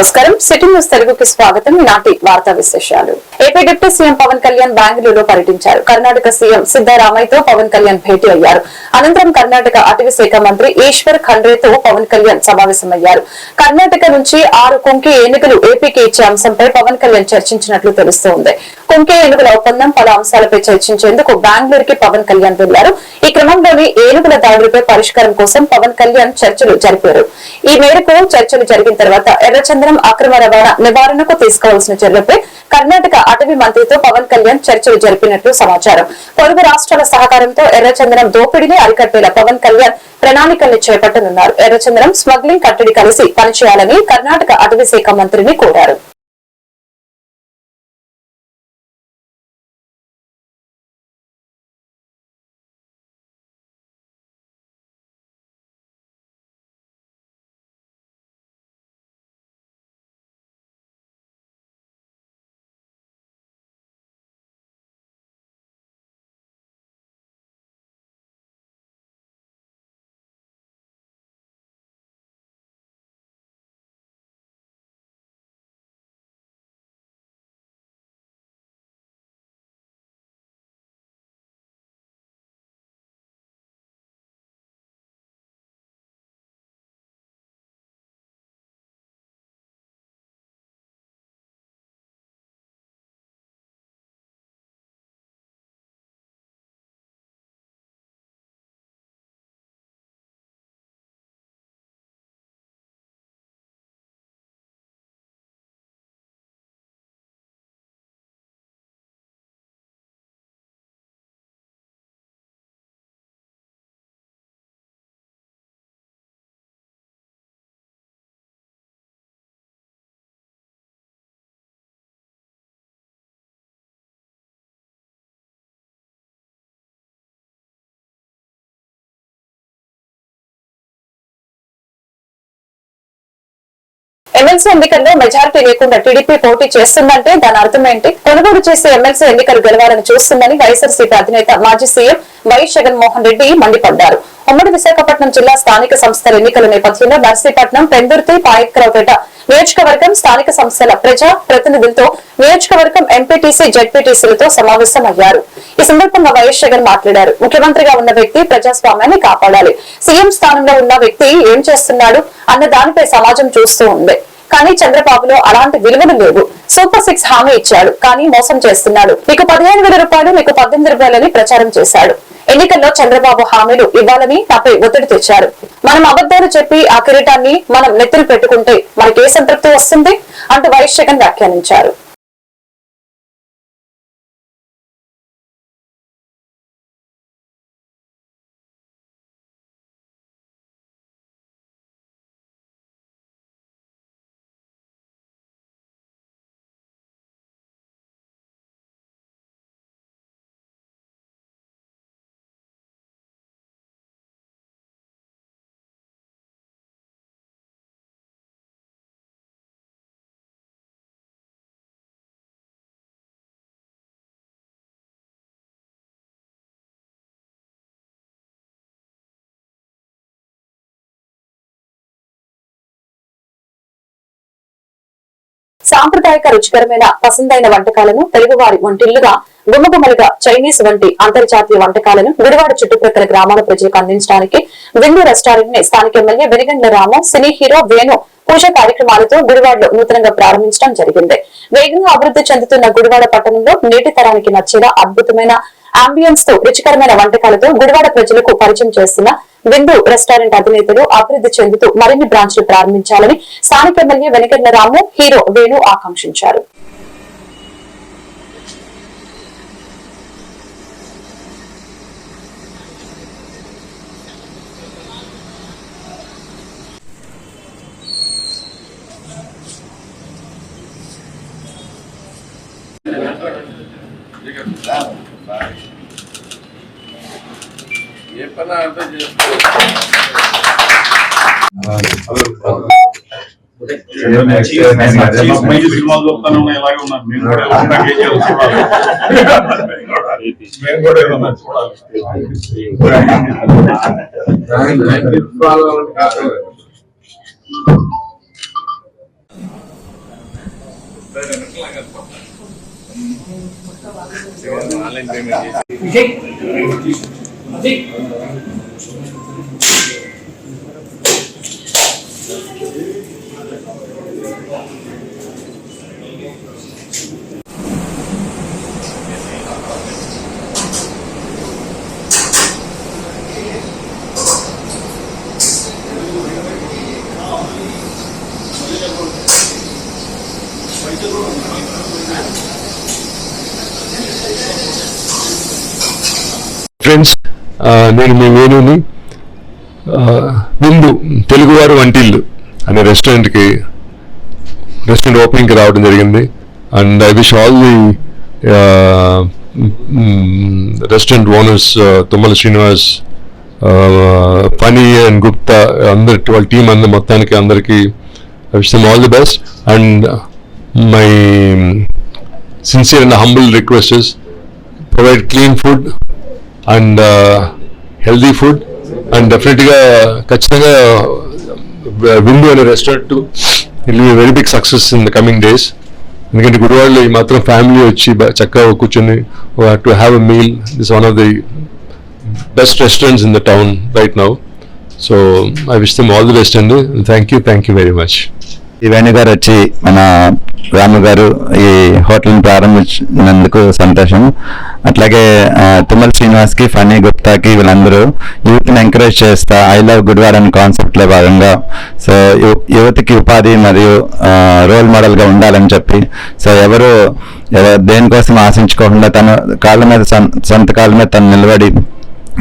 నమస్కారం. City news తెలుగుకి స్వాగతం. నాటి వార్తా విశేషాలు. AP deputy CM Pawan Kalyan బెంగళూరులో పర్యటించారు. కర్ణాటక సీఎం సిద్దరామయ్యతో పవన్ కళ్యాణ్ భేటీ అయ్యారు. అనంతరం కర్ణాటక అటవీ శాఖ మంత్రి ఈశ్వర్ ఖండ్రేతో పవన్ కళ్యాణ్ సమావేశమయ్యారు. కర్ణాటక నుంచి 6 కుంకి ఏనుగులు ఏపీకి ఇచ్చే అంశంపై పవన్ కళ్యాణ్ చర్చించినట్లు తెలుస్తోంది. కుంకి ఏనుగుల ఒప్పందం పలు అంశాలపై చర్చించేందుకు బెంగళూరుకి పవన్ కళ్యాణ్ వెళ్లారు. ఈ క్రమంలోని ఏనుగుల దాడులపై పరిష్కారం కోసం పవన్ కళ్యాణ్ చర్చలు జరిపారు. ఈ మేరకు చర్చలు జరిగిన తర్వాత ఎర్రచంద్రం అక్రమ రవాణా నివారణకు తీసుకోవాల్సిన చర్యలపై కర్ణాటక అటవీ మంత్రితో పవన్ కళ్యాణ్ చర్చలు జరిపినట్లు సమాచారం. పొరుగు రాష్ట్రాల సహకారంతో ఎర్రచంద్రం దోపిడీని అరికట్టేలా పవన్ కళ్యాణ్ ప్రణాళికల్ని చేపట్టనున్నారు. ఎర్రచంద్రం స్మగ్లింగ్ కట్టడి కలిసి పనిచేయాలని కర్ణాటక అటవీ శాఖ మంత్రిని కోరారు. ఎమ్మెల్సీ ఎన్నికల్లో మెజారిటీ లేకుండా టీడీపీ పోటీ చేస్తుందంటే దాని అర్థం ఏంటి? కొనుగోలు చేసే ఎమ్మెల్సీ ఎన్నికలు గెలవాలని చూస్తుందని వైఎస్ఆర్సీపీ అధినేత మాజీ సీఎం వైఎస్ జగన్మోహన్ రెడ్డి మండిపడ్డారు. ఉమ్మడి విశాఖపట్నం జిల్లా స్థానిక సంస్థల ఎన్నికల నేపథ్యంలో నర్సీపట్నం, పెందుర్తి, పాయకరావుపేట నియోజకవర్గం స్థానిక సంస్థల ప్రజా ప్రతినిధులతో నియోజకవర్గం ఎంపీటీసీ, జెడ్పీటీసీలతో సమావేశమయ్యారు. ఈ సందర్భంగా వైఎస్ జగన్ మాట్లాడారు. ముఖ్యమంత్రిగా ఉన్న వ్యక్తి ప్రజాస్వామ్యాన్ని కాపాడాలి. సీఎం స్థానంలో ఉన్న వ్యక్తి ఏం చేస్తున్నాడు అన్న దానిపై సమాజం చూస్తూ ఉంది. కానీ చంద్రబాబులో అలాంటి విలువలు లేవు. సూపర్ 6 హామీ ఇచ్చాడు, కానీ మోసం చేస్తున్నాడు. మీకు 15,000 రూపాయలు, మీకు 18 రూపాయలని ప్రచారం చేశాడు. ఎన్నికల్లో చంద్రబాబు హామీలు ఇవ్వాలని నాపై ఒత్తిడి తెచ్చారు. మనం అబద్దాలు చెప్పి ఆ కిరీటాన్ని మనం నెత్తిన పెట్టుకుంటే మనకే సంతృప్తి వస్తుంది అంటూ వైఎస్ జగన్ వ్యాఖ్యానించారు. సాంప్రదాయక రుచికరమైన పసందైన వంటకాలను తెలుగువారి వంటిల్లుగా గుమ్మగుమ్మలుగా చైనీస్ వంటి అంతర్జాతీయ వంటకాలను గుడివాడ చుట్టుప్రక్కల గ్రామాల ప్రజలకు అందించడానికి విందు రెస్టారెంట్ ని స్థానిక ఎమ్మెల్యే వెనిగండ్ల రాము, సినీ హీరో వేణు పూజ కార్యక్రమాలతో గుడివాడలో నూతనంగా ప్రారంభించడం జరిగింది. వేగంగా అభివృద్ధి చెందుతున్న గుడివాడ పట్టణంలో నేటి తరానికి నచ్చేలా అద్భుతమైన అంబియన్స్ తో రుచికరమైన వంటకాలతో గుడివాడ ప్రజలకు పరిచయం చేస్తున్న విందు రెస్టారెంట్ అధినేతలు అభివృద్ధి చెందుతూ మరిన్ని బ్రాంచ్లు ప్రారంభించాలని స్థానిక ఎమ్మెల్యే వెనిగండ్ల రాము, హీరో వేణు ఆకాంక్షించారు. ఏ పని అర్థం చేసుకోవాలి. సినిమాలు చూస్తానే ఉన్నాయి, ఇలాగే ఉన్నారు. మేము కూడా చూడాలి. ఆన్లైన్ పేమెంట్ చేసి ఫ్రెండ్స్, నేను మీ వేణుని విందు తెలుగువారు వంటిల్లు అనే రెస్టారెంట్ ఓపెనింగ్కి రావడం జరిగింది. And I wish all the restaurant owners Tummala Srinivas, Phani and Gupta అందరి వాళ్ళ టీం మొత్తానికి అందరికీ I wish them all the best. And my sincere and humble request is provide clean food and healthy food. And డెఫినెట్గా ఖచ్చితంగా విందు అనే restaurant it will very big success in the coming days. ఎందుకంటే గుడివాడలో ఈ మాత్రం family వచ్చి చక్కగా కూర్చొని to have a meal, this one of the best restaurants in the town right now. So I wish them all the best అండి. Thank you very much. ఈ వేణు గారు వచ్చి మన రాము గారు ఈ హోటల్ని ప్రారంభించినందుకు సంతోషం. అట్లాగే తుమ్మల శ్రీనివాస్కి, ఫనీ గుప్తాకి వీళ్ళందరూ యూత్ని ఎంకరేజ్ చేస్తా ఐ లవ్ గుడివాడ అనే కాన్సెప్ట్లో భాగంగా సో యువతికి ఉపాధి మరియు రోల్ మోడల్గా ఉండాలని చెప్పి సో ఎవరు దేనికోసం ఆశించుకోకుండా తన కాళ్ళ మీద సొంత కాళ్ళ మీద తను నిలబడి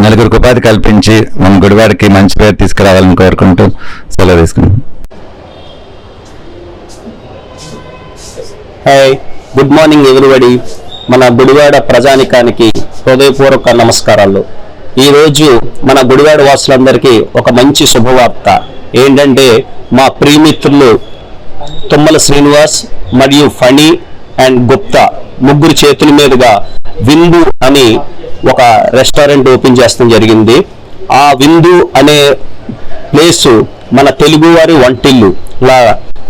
నలుగురికి ఉపాధి కల్పించి మన గుడివాడకి మంచి పేరు తీసుకురావాలని కోరుకుంటూ సెలవు తీసుకున్నాం. Hi, good morning everybody. మన గుడివాడ ప్రజానికానికి హృదయపూర్వక నమస్కారాలు. ఈరోజు మన గుడివాడ వాసులందరికీ ఒక మంచి శుభవార్త ఏంటంటే మా ప్రియమిత్రులు తుమ్మల శ్రీనివాస్ మరియు ఫణి అండ్ గుప్తా ముగ్గురు చేతుల మీదుగా విందు అని ఒక రెస్టారెంట్ ఓపెన్ చేస్తడం జరిగింది. ఆ విందు అనే ప్లేసు మన తెలుగువారి వంటిల్లు లా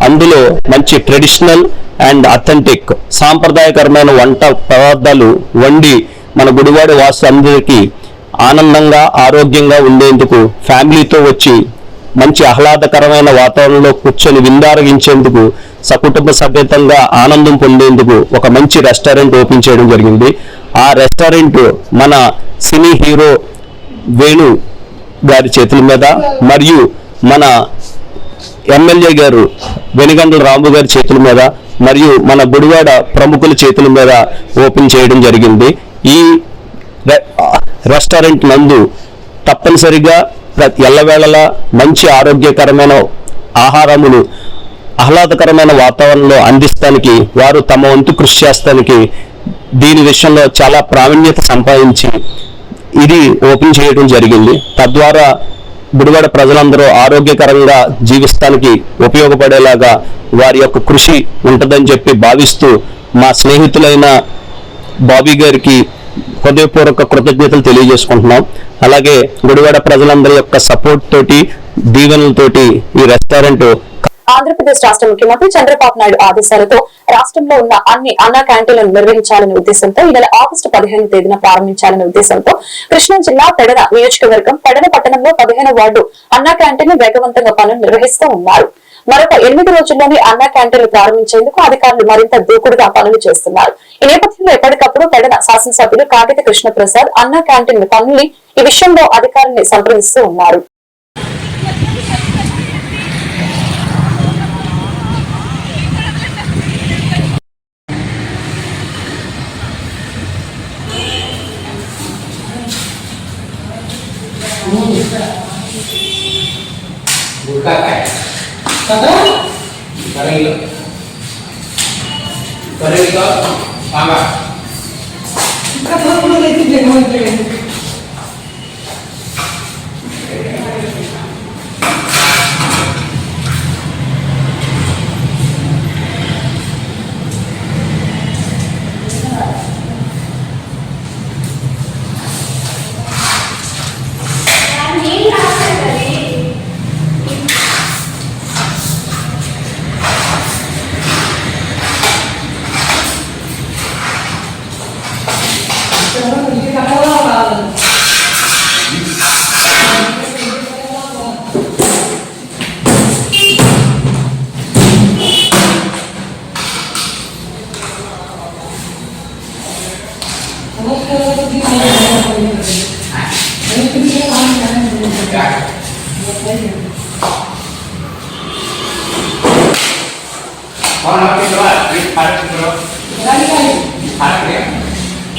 అందులో మంచి ట్రెడిషనల్ అండ్ అథెంటిక్ సాంప్రదాయకరమైన వంట పదార్థాలు వండి మన గుడివాడ వాసులందరికీ ఆనందంగా ఆరోగ్యంగా ఉండేందుకు ఫ్యామిలీతో వచ్చి మంచి ఆహ్లాదకరమైన వాతావరణంలో కూర్చొని విందారగించేందుకు సకుటుంబ సమేతంగా ఆనందం పొందేందుకు ఒక మంచి రెస్టారెంట్ ఓపెన్ చేయడం జరిగింది. ఆ రెస్టారెంట్ మన సినీ హీరో వేణు గారి చేతుల మీద మరియు మన ఎమ్మెల్యే గారు వెనుగండ్ల రాము గారి చేతుల మీద మరియు మన గుడివాడ ప్రముఖుల చేతుల మీద ఓపెన్ చేయడం జరిగింది. ఈ రెస్టారెంట్ నందు తప్పనిసరిగా ఎల్లవేళలా మంచి ఆరోగ్యకరమైన ఆహారములు ఆహ్లాదకరమైన వాతావరణంలో అందిస్తానికి వారు తమ వంతు కృషి చేస్తానికి దీని విషయంలో చాలా ప్రావీణ్యత సంపాదించి ఇది ఓపెన్ చేయడం జరిగింది. తద్వారా గుడివాడ ప్రజలందరూ ఆరోగ్యకరంగా జీవిస్తానికి ఉపయోగపడేలాగా వారి యొక్క కృషి ఉంటుందని చెప్పి భావిస్తూ మా స్నేహితులైన బాబీ గారికి హృదయపూర్వక కృతజ్ఞతలు తెలియజేసుకుంటున్నాం. అలాగే గుడివాడ ప్రజలందరి యొక్క సపోర్ట్ తోటి దీవెనలతోటి ఈ రెస్టారెంట్ ఆంధ్రప్రదేశ్ రాష్ట్ర ముఖ్యమంత్రి చంద్రబాబు నాయుడు ఆదేశాలతో రాష్ట్రంలో ఉన్న అన్ని అన్నా క్యాంటీన్లను నిర్వహించాలనే ఉద్దేశంతో ఈ నెల ఆగస్టు 15వ తేదీన ప్రారంభించాలనే ఉద్దేశంతో కృష్ణా జిల్లా పెడన నియోజకవర్గం పెడన పట్టణంలో 15వ వార్డు అన్నా క్యాంటీన్ వేగవంతంగా పనులు నిర్వహిస్తూ ఉన్నారు. మరొక 8 రోజుల్లోనే అన్నా క్యాంటీన్లు ప్రారంభించేందుకు అధికారులు మరింత దూకుడుగా పనులు చేస్తున్నారు. ఈ నేపథ్యంలో ఎప్పటికప్పుడు పెడన శాసనసభ్యులు కాగిత కృష్ణప్రసాద్ అన్నా క్యాంటీన్ పనుల్ని ఈ విషయంలో అధికారుల్ని సంప్రదిస్తూ ఉన్నారు.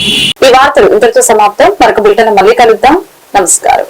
ఈ వార్తలు ఇంతటితో సమాప్తం. మరొక బులెటిన్ మళ్ళీ కలుద్దాం. నమస్కారం.